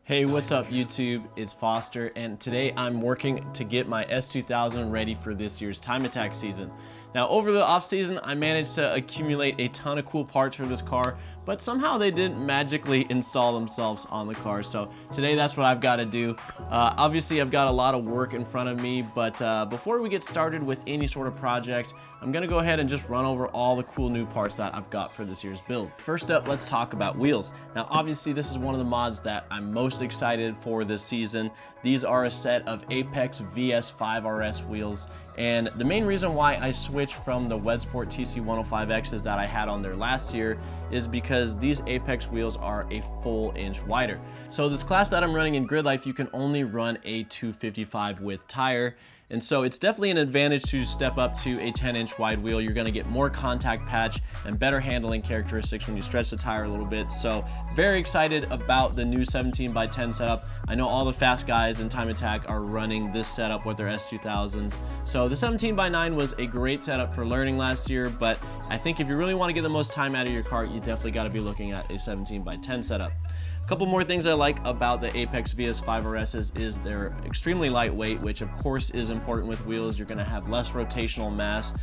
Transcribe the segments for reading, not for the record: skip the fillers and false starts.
Hey, what's up YouTube? It's Foster, and today I'm working to get my S2000 ready for this year's time attack season. Now, over the off season, I managed to accumulate a ton of cool parts for this car, but somehow they didn't magically install themselves on the car. So today that's what I've got to do. Obviously, I've got a lot of work in front of me, but before we get started with any sort of project, I'm gonna go ahead and just run over all the cool new parts that I've got for this year's build. First up, let's talk about wheels. Now, obviously, this is one of the mods that I'm most excited for this season. These are a set of Apex VS5RS wheels, and the main reason why I switched from the Wedsport TC105Xs that I had on there last year is because these Apex wheels are a full inch wider. So this class that I'm running in Grid Life, you can only run a 255 width tire. And so it's definitely an advantage to step up to a 10-inch wide wheel. You're gonna get more contact patch and better handling characteristics when you stretch the tire a little bit. So very excited about the new 17x10 setup. I know all the fast guys in Time Attack are running this setup with their S2000s. So the 17x9 was a great setup for learning last year, but I think if you really wanna get the most time out of your car, you definitely gotta be looking at a 17x10 setup. A couple more things I like about the Apex VS5RSs is they're extremely lightweight, which of course is important with wheels. You're gonna have less rotational mass.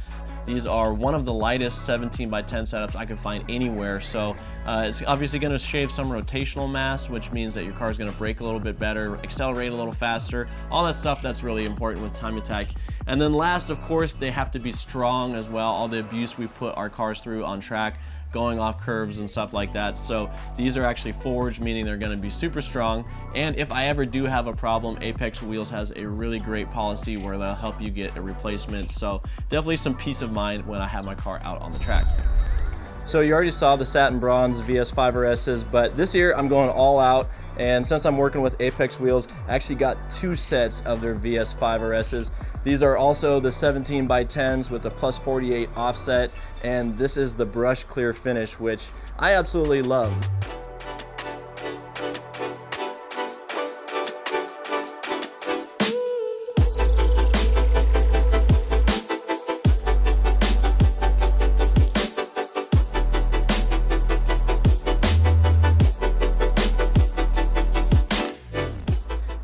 These are one of the lightest 17x10 setups I could find anywhere. So it's obviously gonna shave some rotational mass, which means that your car is gonna brake a little bit better, accelerate a little faster, all that stuff that's really important with Time Attack. And then last, of course, they have to be strong as well. All the abuse we put our cars through on track, going off curves and stuff like that. So these are actually forged, meaning they're gonna be super strong. And if I ever do have a problem, Apex Wheels has a really great policy where they'll help you get a replacement. So definitely some peace of mind when I have my car out on the track. So you already saw the satin bronze VS5RSs, but this year I'm going all out, and since I'm working with Apex Wheels, I actually got two sets of their VS5RSs. These are also the 17x10s with the plus 48 offset, and this is the brush clear finish, which I absolutely love.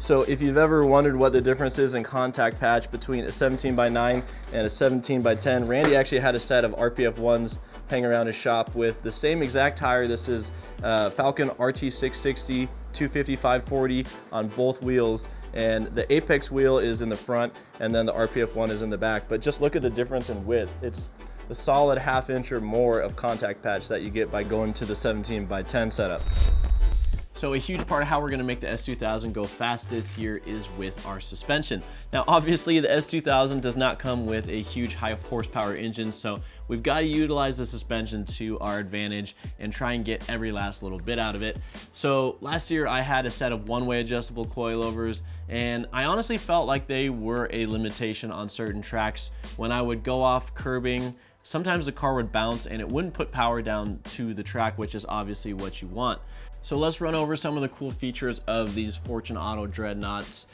So if you've ever wondered what the difference is in contact patch between a 17x9 and a 17x10, Randy actually had a set of RPF 1s hang around his shop with the same exact tire. This is Falcon RT660 250/540 on both wheels, and the Apex wheel is in the front and then the RPF 1 is in the back. But just look at the difference in width. It's a solid ½ inch or more of contact patch that you get by going to the 17x10 setup. So a huge part of how we're gonna make the S2000 go fast this year is with our suspension. Now, obviously the S2000 does not come with a huge high horsepower engine, so we've got to utilize the suspension to our advantage and try and get every last little bit out of it. So last year I had a set of one-way adjustable coilovers, and I honestly felt like they were a limitation on certain tracks. When I would go off curbing, sometimes the car would bounce and it wouldn't put power down to the track, which is obviously what you want. So let's run over some of the cool features of these Fortune Auto Dreadnoughts.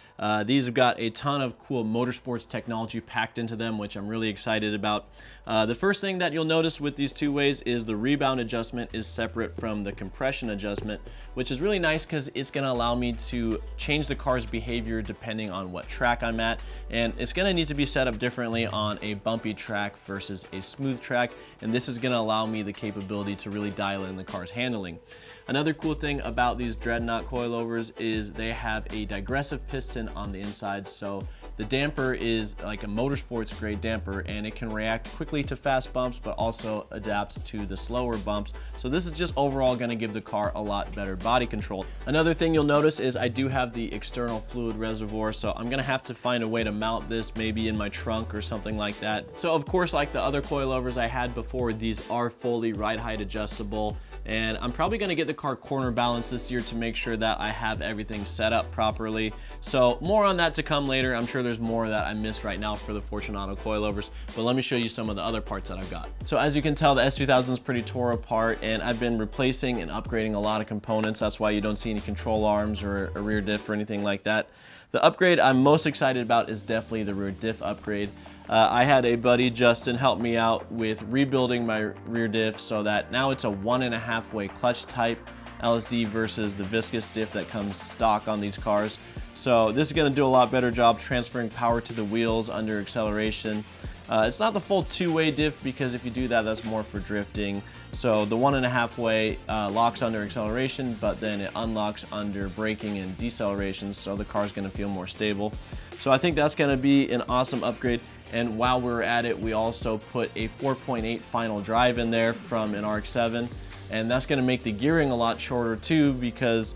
These have got a ton of cool motorsports technology packed into them, which I'm really excited about. The first thing that you'll notice with these two ways is the rebound adjustment is separate from the compression adjustment, which is really nice because it's gonna allow me to change the car's behavior depending on what track I'm at. And it's gonna need to be set up differently on a bumpy track versus a smooth track. And this is gonna allow me the capability to really dial in the car's handling. Another cool thing about these Dreadnought coilovers is they have a digressive piston on the inside, so the damper is like a motorsports grade damper, and it can react quickly to fast bumps but also adapt to the slower bumps. So this is just overall going to give the car a lot better body control. Another thing you'll notice is I do have the external fluid reservoir, so I'm going to have to find a way to mount this maybe in my trunk or something like that. So of course, like the other coilovers I had before, these are fully ride height adjustable. And I'm probably gonna get the car corner balanced this year to make sure that I have everything set up properly. So more on that to come later. I'm sure there's more that I missed right now for the Fortunato coilovers, but let me show you some of the other parts that I've got. So as you can tell, the S2000 is pretty tore apart, and I've been replacing and upgrading a lot of components. That's why you don't see any control arms or a rear diff or anything like that. The upgrade I'm most excited about is definitely the rear diff upgrade. I had a buddy, Justin, help me out with rebuilding my rear diff so that now it's a 1.5 way clutch type LSD versus the viscous diff that comes stock on these cars. So this is going to do a lot better job transferring power to the wheels under acceleration. It's not the full 2-way diff, because if you do that, that's more for drifting. So the 1.5 way locks under acceleration, but then it unlocks under braking and deceleration, so the car's going to feel more stable. So I think that's going to be an awesome upgrade. And while we're at it, we also put a 4.8 final drive in there from an RX-7, and that's going to make the gearing a lot shorter too, because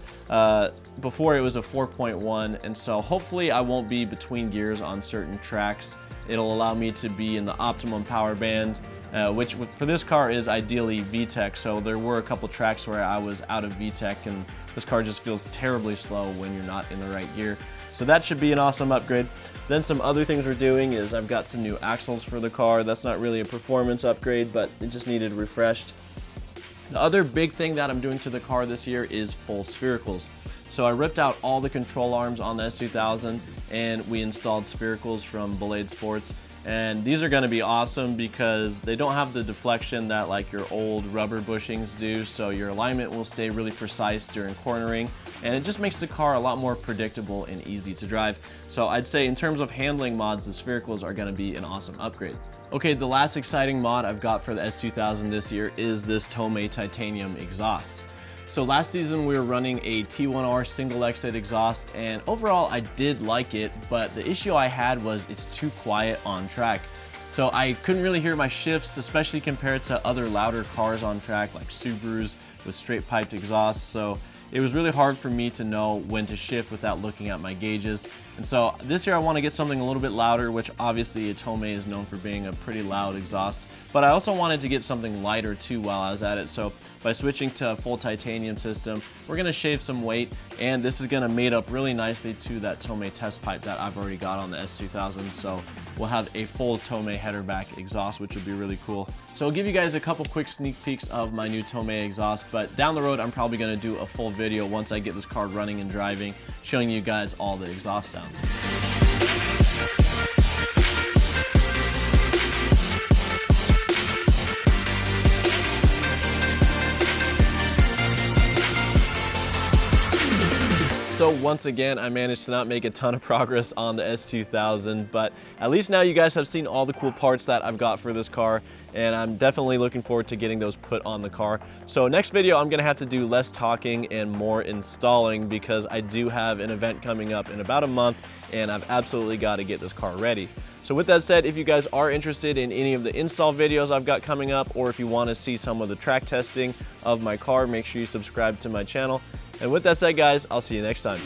before it was a 4.1, and so hopefully I won't be between gears on certain tracks. It'll allow me to be in the optimum power band, which for this car is ideally VTEC. So there were a couple tracks where I was out of VTEC, and this car just feels terribly slow when you're not in the right gear. So that should be an awesome upgrade. Then some other things we're doing is I've got some new axles for the car. That's not really a performance upgrade, but it just needed refreshed. The other big thing that I'm doing to the car this year is full sphericals. So I ripped out all the control arms on the S2000, and we installed sphericals from Blade Sports. And these are going to be awesome because they don't have the deflection that like your old rubber bushings do, so your alignment will stay really precise during cornering, and it just makes the car a lot more predictable and easy to drive. So I'd say in terms of handling mods, the sphericals are going to be an awesome upgrade. Okay, the last exciting mod I've got for the S2000 this year is this Tomei titanium exhaust. So last season we were running a T1R single exit exhaust, and overall I did like it, but the issue I had was it's too quiet on track. So I couldn't really hear my shifts, especially compared to other louder cars on track like Subarus with straight piped exhausts. So it was really hard for me to know when to shift without looking at my gauges. And so this year I want to get something a little bit louder, which obviously a Tomei is known for being a pretty loud exhaust. But I also wanted to get something lighter too while I was at it. So by switching to a full titanium system, we're going to shave some weight, and this is going to mate up really nicely to that Tomei test pipe that I've already got on the S2000. So we'll have a full Tomei header back exhaust, which would be really cool. So I'll give you guys a couple quick sneak peeks of my new Tomei exhaust, but down the road I'm probably going to do a full video once I get this car running and driving, showing you guys all the exhaust sounds. So once again, I managed to not make a ton of progress on the S2000, but at least now you guys have seen all the cool parts that I've got for this car, and I'm definitely looking forward to getting those put on the car. So next video, I'm gonna have to do less talking and more installing, because I do have an event coming up in about a month, and I've absolutely got to get this car ready. So with that said, if you guys are interested in any of the install videos I've got coming up, or if you want to see some of the track testing of my car, make sure you subscribe to my channel. And with that said, guys, I'll see you next time.